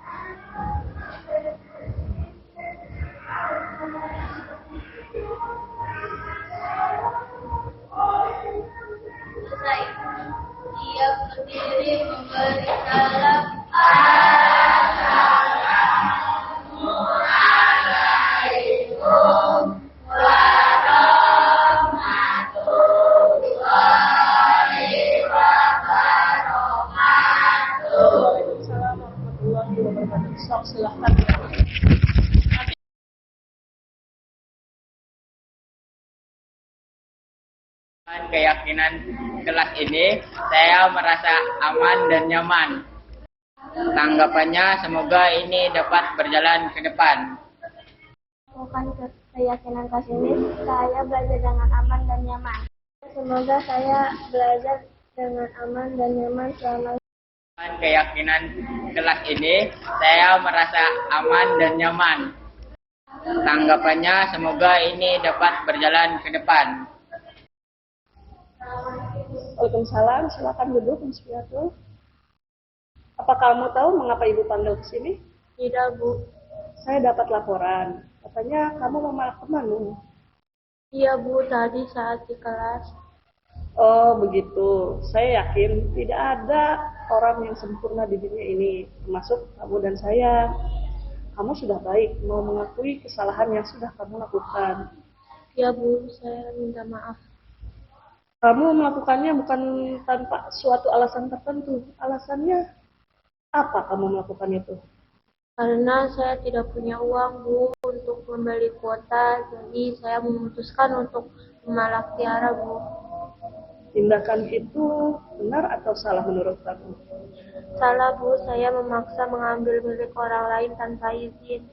Selesai. Dia berdiri memberi salam. Assalamualaikum warahmatullahi wabarakatuh. Waalaikumsalam warahmatullahi wabarakatuh. Sok silahkan. Keyakinan kelas ini, saya merasa aman dan nyaman. Tanggapannya semoga ini dapat berjalan ke depan. Bukan keyakinan kelas ini, saya belajar dengan aman dan nyaman. Semoga saya belajar dengan aman dan nyaman selama Keyakinan kelas ini, saya merasa aman dan nyaman. Tanggapannya semoga ini dapat berjalan ke depan. Waalaikumsalam, silakan duduk Mas Fiatul. Apa kamu tahu mengapa Ibu panggil ke sini? tidak, Bu. Saya dapat laporan. Katanya kamu memalak temanmu. Iya, Bu, tadi saat di kelas. Oh, begitu. Saya yakin tidak ada orang yang sempurna di dunia ini, termasuk kamu dan saya. Kamu sudah baik, mau mengakui kesalahan yang sudah kamu lakukan. Iya, Bu, saya minta maaf. Kamu melakukannya bukan tanpa suatu alasan tertentu. Alasannya apa kamu melakukan itu? Karena saya tidak punya uang, Bu, untuk membeli kuota, jadi saya memutuskan untuk memalak Tiara, Bu. Tindakan itu benar atau salah menurut kamu? Salah, Bu, saya memaksa mengambil milik orang lain tanpa izin.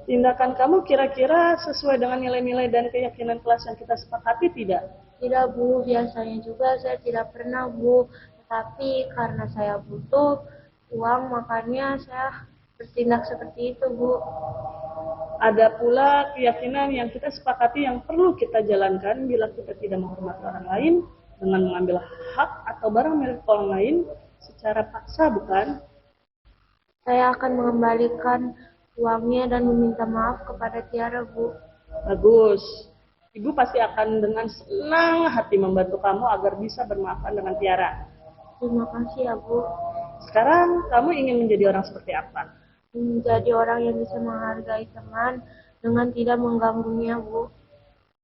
Tindakan kamu kira-kira sesuai dengan nilai-nilai dan keyakinan kelas yang kita sepakati tidak? Tidak, Bu, biasanya juga saya tidak pernah, Bu. Tetapi karena saya butuh, uang, makanya saya bertindak seperti itu, Bu. Ada pula keyakinan yang kita sepakati yang perlu kita jalankan bila kita tidak menghormati orang lain dengan mengambil hak atau barang milik orang lain secara paksa, bukan? Saya akan mengembalikan uangnya dan meminta maaf kepada Tiara, Bu. Bagus. Ibu pasti akan dengan senang hati membantu kamu agar bisa bermaafkan dengan Tiara. Terima kasih ya, Bu. Sekarang kamu ingin menjadi orang seperti apa? Menjadi orang yang bisa menghargai teman dengan tidak mengganggunya, Bu.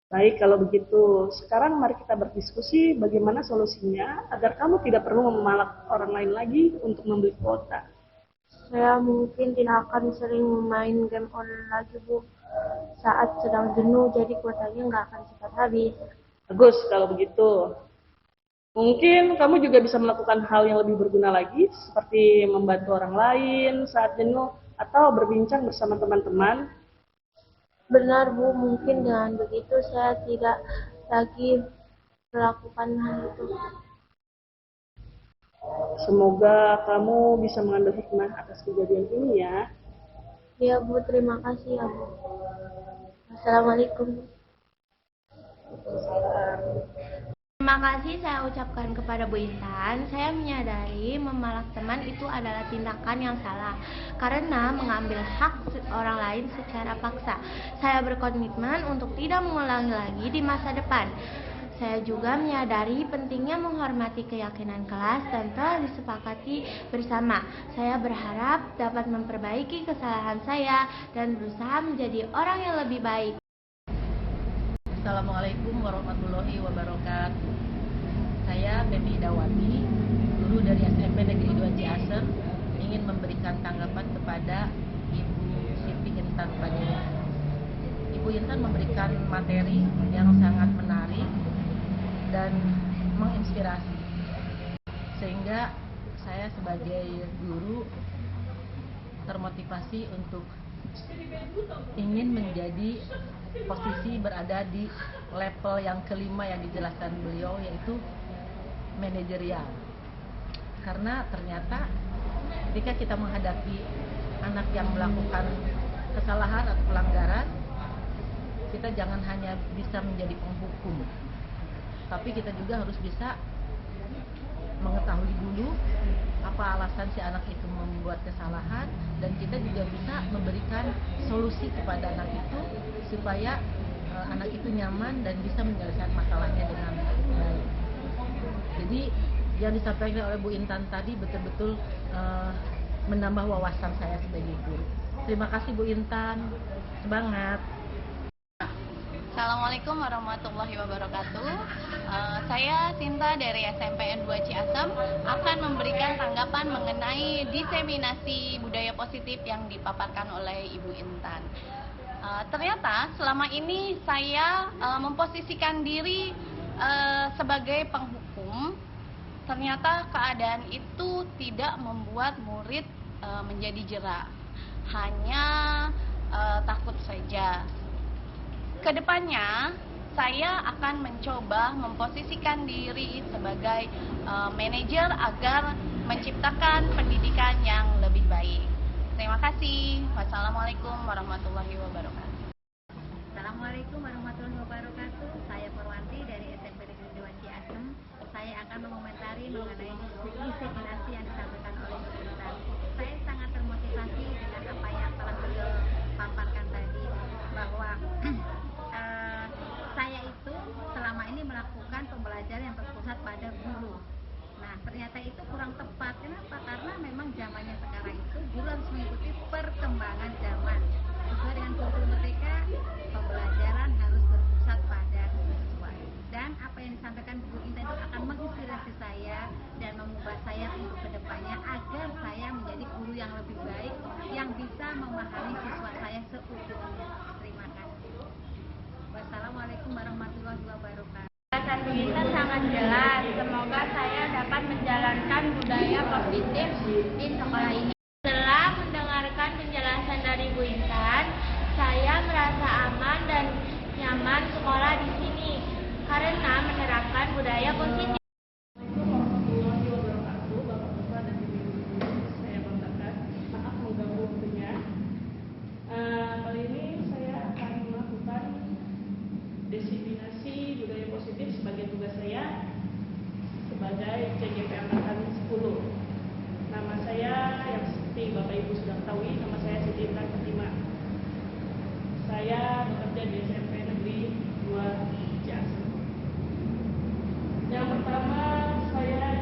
Baik, kalau begitu. Sekarang mari kita berdiskusi bagaimana solusinya agar kamu tidak perlu memalak orang lain lagi untuk membeli kuota. Saya mungkin tidak akan sering main game online lagi, Bu. Saat sedang jenuh, jadi kuotanya nggak akan cepat habis. Bagus kalau begitu. Mungkin kamu juga bisa melakukan hal yang lebih berguna lagi, seperti membantu orang lain saat jenuh, atau berbincang bersama teman-teman. Benar, Bu. Mungkin dengan begitu saya tidak lagi melakukan hal itu. Semoga kamu bisa mengambil hikmah atas kejadian ini ya. Ya, Bu. Terima kasih ya, Bu. Assalamualaikum. Terima kasih saya ucapkan kepada Bu Intan. Saya menyadari memalak teman itu adalah tindakan yang salah karena mengambil hak orang lain secara paksa. Saya berkomitmen untuk tidak mengulangi lagi di masa depan. Saya juga menyadari pentingnya menghormati keyakinan kelas dan telah disepakati bersama. Saya berharap dapat memperbaiki kesalahan saya dan berusaha menjadi orang yang lebih baik. Assalamualaikum warahmatullahi wabarakatuh. Saya Femi Dawati, guru dari SMP Negeri 2 Ciasem, ingin memberikan tanggapan kepada Ibu Siti Intan Badiri. Ibu Intan memberikan materi yang sangat menarik dan menginspirasi, sehingga saya sebagai guru termotivasi untuk ingin menjadi posisi berada di level yang kelima yang dijelaskan beliau, yaitu manajerial. Karena ternyata ketika kita menghadapi anak yang melakukan kesalahan atau pelanggaran, kita jangan hanya bisa menjadi penghukum, tapi kita juga harus bisa mengetahui dulu apa alasan si anak itu membuat kesalahan, dan kita juga bisa memberikan solusi kepada anak itu supaya anak itu nyaman dan bisa menyelesaikan masalahnya dengan baik. Jadi yang disampaikan oleh Bu Intan tadi betul-betul menambah wawasan saya sebagai guru. Terima kasih Bu Intan, semangat. Assalamualaikum warahmatullahi wabarakatuh. Saya Sinta dari SMPN 2 Ciasem akan memberikan tanggapan mengenai diseminasi budaya positif yang dipaparkan oleh Ibu Intan. Ternyata selama ini saya memposisikan diri sebagai penghukum. Ternyata keadaan itu tidak membuat murid menjadi jera, hanya takut saja. Kedepannya, saya akan mencoba memposisikan diri sebagai manajer agar menciptakan pendidikan yang lebih baik. Terima kasih. Wassalamualaikum warahmatullahi wabarakatuh. Assalamualaikum warahmatullahi wabarakatuh. Saya Purwanti dari SMP Negeri 2 Ciasem. Saya akan mengomentari mengenai diseminasi yang disampaikan oleh Bu Intan. Saya sangat termotivasi dengan apa yang telah beliau paparkan tadi, bahwa saya itu selama ini melakukan pembelajaran yang terpusat pada guru. Nah, ternyata itu kurang tepat. Kenapa? Karena memang zamannya sekarang itu guru harus mengikuti perkembangan zaman. Sesuai dengan kurikulum merdeka, pembelajaran harus berpusat pada siswa. Dan apa yang disampaikan Bu Intan itu akan menginspirasi saya dan mengubah saya untuk kedepannya agar saya menjadi guru yang lebih baik, yang bisa memahami siswa saya seutuhnya. Terima kasih. Wassalamualaikum warahmatullahi wabarakatuh. Penjelasan Bu Intan sangat jelas. Semoga saya dapat menjalankan budaya positif di sekolah ini. Setelah mendengarkan penjelasan dari Bu Intan, saya merasa aman dan nyaman sekolah di sini karena menerapkan budaya positif. Assalamualaikum warahmatullahi wabarakatuh. Bapak-bapak dan ibu-ibu, saya Bapak Ibu sudah ketahui, nama saya Siti Intan Fatima. Saya bekerja di SMP Negeri 2 Ciasem. Yang pertamanya saya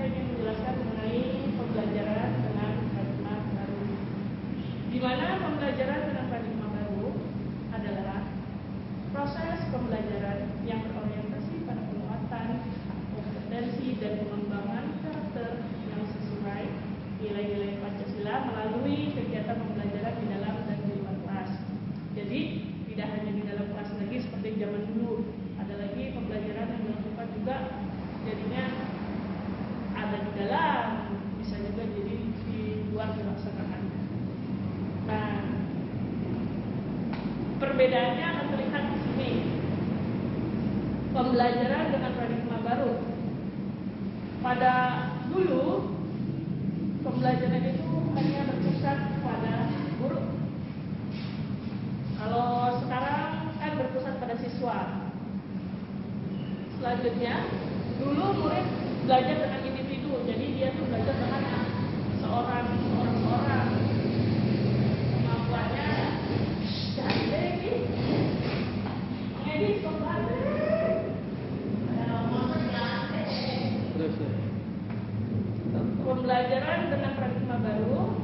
ingin menjelaskan mengenai pembelajaran dengan paradigma baru. Di mana pembelajaran dengan paradigma baru adalah proses pembelajaran yang berorientasi pada penguatan kompetensi dan pengembangan karakter yang sesuai nilai-nilai Pancasila melalui kegiatan pembelajaran di dalam dan di luar kelas. Jadi tidak hanya di dalam kelas lagi seperti zaman dulu, ada lagi pembelajaran yang dilakukan juga jadinya ada di dalam, bisa juga jadi di luar dilaksanakan. Nah, perbedaannya akan terlihat di sini. Pembelajaran dengan paradigma baru. Pada dulu, pembelajaran itu hanya berpusat pada guru. Kalau sekarang kan berpusat pada siswa. Selanjutnya, dulu murid belajar dengan individu, jadi dia tuh belajar dengan seorang. Kemampuannya jadi ini pembelajaran dengan paradigma baru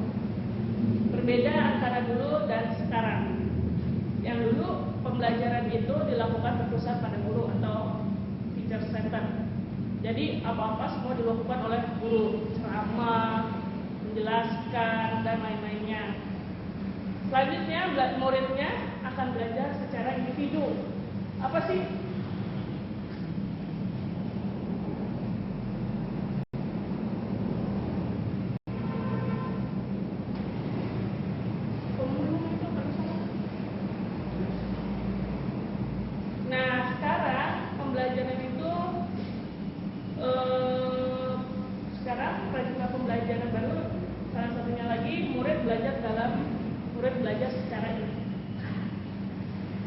berbeda antara dulu dan sekarang. Yang dulu pembelajaran itu dilakukan berpusat pada guru atau teacher center. Jadi apa-apa semua dilakukan oleh guru, ceramah, menjelaskan dan lain-lainnya. Selanjutnya muridnya akan belajar secara individu. Apa sih? Nah, sekarang pembelajaran itu paradigma pembelajaran baru, salah satunya lagi murid belajar secara individu.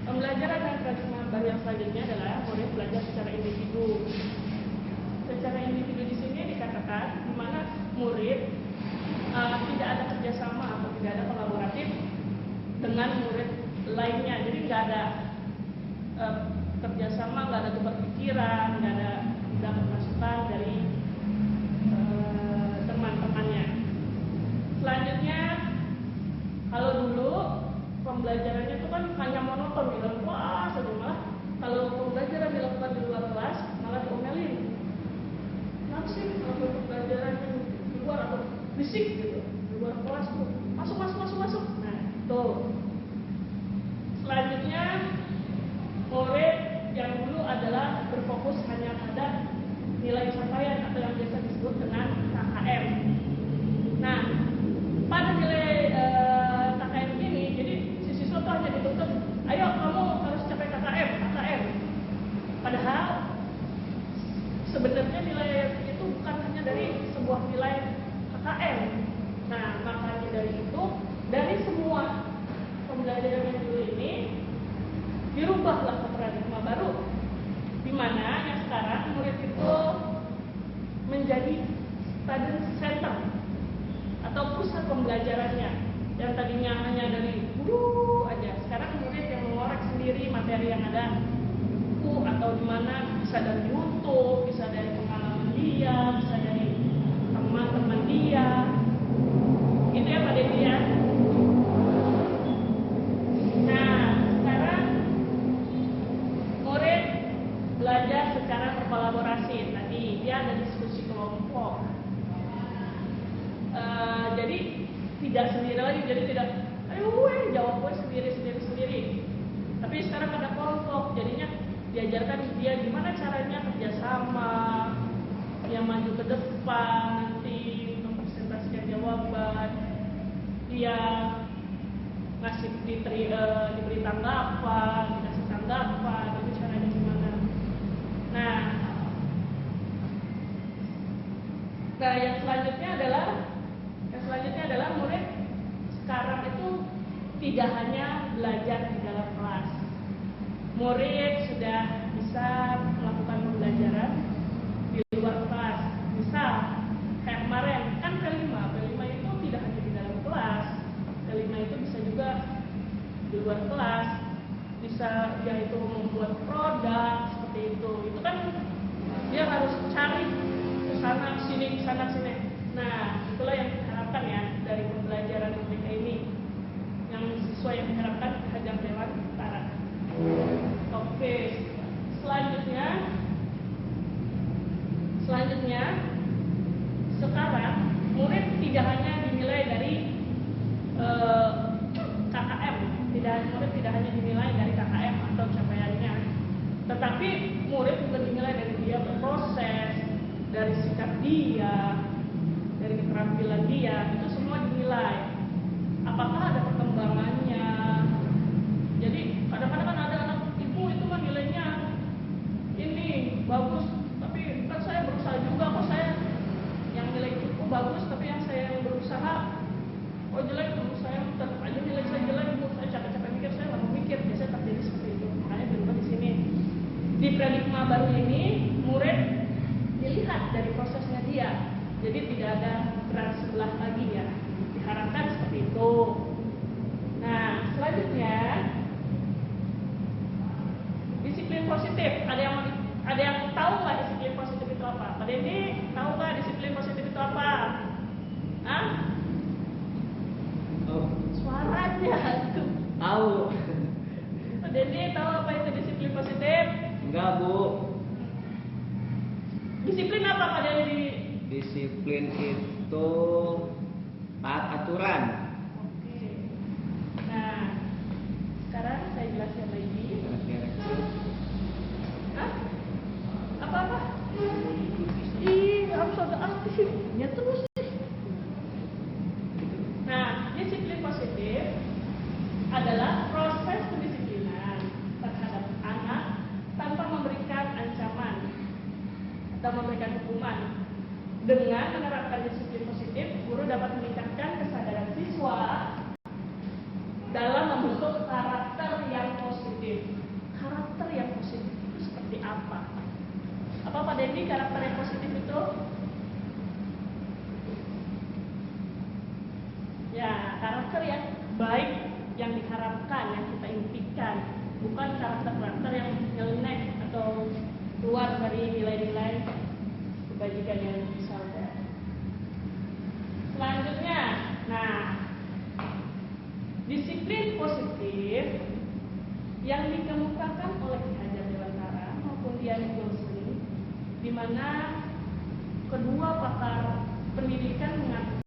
Pembelajaran dan paradigma baru yang selanjutnya adalah murid belajar secara individu. Secara individu di sini dikatakan di mana murid tidak ada kerjasama atau tidak ada kolaboratif dengan murid lainnya. Jadi nggak ada kerjasama, nggak ada tukar pikiran, nggak ada dapat masukan dari teman-temannya. Selanjutnya, kalau dulu pembelajarannya itu kan hanya monoton, bilang wah saja, malah kalau pembelajaran dilakukan di luar kelas malah diomelin. Kenapa sih kalau pembelajaran di luar atau bisik gitu di luar kelas tuh masuk. Nah tuh. Selanjutnya, murid yang dulu adalah berfokus hanya pada nilai capaian atau yang biasa disebut dengan KKM. Nah, pada nilai KKM ini, jadi si siswa tuh hanya dituntut, ayo kamu harus capai KKM. Padahal sebenarnya nilai itu bukan hanya dari sebuah nilai KKM. Nah, makanya dari semua pembelajaran yang dulu ini dirubahlah ke paradigma baru, di mana yang sekarang murid itu menjadi student center atau pusat pembelajarannya. Yang tadinya hanya dari guru aja, sekarang murid yang mengorek sendiri materi yang ada buku atau di mana, bisa dari YouTube, bisa dari pengalaman dia, bisa dari teman-teman dia. Itu ya Pak Devi ya. Nah, sekarang murid belajar secara berkolaborasi. Tadi dia ada diskusi kelompok. Jadi tidak sendiri lagi. Jadi tidak, ayo jawab sendiri. Tapi sekarang ada kelompok. Jadinya diajarkan dia gimana caranya kerjasama, yang maju ke depan nanti mempresentasikan jawaban. Dia ngasih diberi tanggapan, dikasih tanggapan, itu caranya gimana. Nah, yang selanjutnya adalah murid sekarang itu tidak hanya belajar di dalam kelas. Murid sudah bisa melakukan pembelajaran di luar kelas. Misal kayak kemarin kan P5 ini luar kelas, bisa dia itu membuat produk seperti itu kan dia harus cari ke sana sini. Nah, itulah yang diharapkan ya dari pembelajaran mereka ini, yang sesuai yang diharapkan Hajar Dewantara. Oke, selanjutnya sekarang murid tidak hanya dinilai dari KKM, murid tidak hanya dinilai dari KKM atau capaiannya, tetapi murid juga dinilai dari dia berproses, dari sikap dia, dari keterampilan dia, itu semua dinilai. Apakah ada perkembangannya? Jadi kadang-kadang kan ada anak ibu itu kan nilainya ini bagus, tapi kan saya berusaha juga kok, saya yang nilai itu bagus, tapi yang saya yang berusaha jelek, saya tetap aja nilai saya jelek, saya capek-capek mikir, saya nggak mau mikir, biasanya terjadi seperti itu. Makanya berubah di sini. Di paradigma baru ini, murid dilihat dari prosesnya dia, jadi tidak ada berat sebelah lagi ya. Diharapkan seperti itu. Nah, selanjutnya disiplin positif. Ada yang tahu nggak disiplin positif itu apa? Pak Dendi tahu nggak disiplin positif itu apa? Hah? Suaranya tuh. Tahu. Pak Dendi tahu apa itu disiplin positif? Enggak, Bu. Disiplin apa Pak Dendi? Disiplin itu taat aturan. Oke. Nah, sekarang saya jelaskan lagi. Hah? Apa-apa? Ih, harus ada artis ya terus nih. Nah, disiplin positif adalah proses pendisiplinan terhadap anak tanpa memberikan ancaman atau memberikan hukuman. Dengan menerapkan disiplin positif, guru dapat meningkatkan kesadaran siswa dalam membentuk karakter yang positif. Karakter yang positif itu seperti apa? Apa Pak Dendi karakter yang positif itu? Ya, karakter yang baik yang diharapkan, yang kita impikan, bukan karakter yang nyeleneh atau keluar dari nilai-nilai kebajikan yang bisa ada. Selanjutnya, nah, disiplin positif yang dikemukakan oleh Ki Hajar Dewantara maupun Dian Gosling, di mana kedua pakar pendidikan mengatakan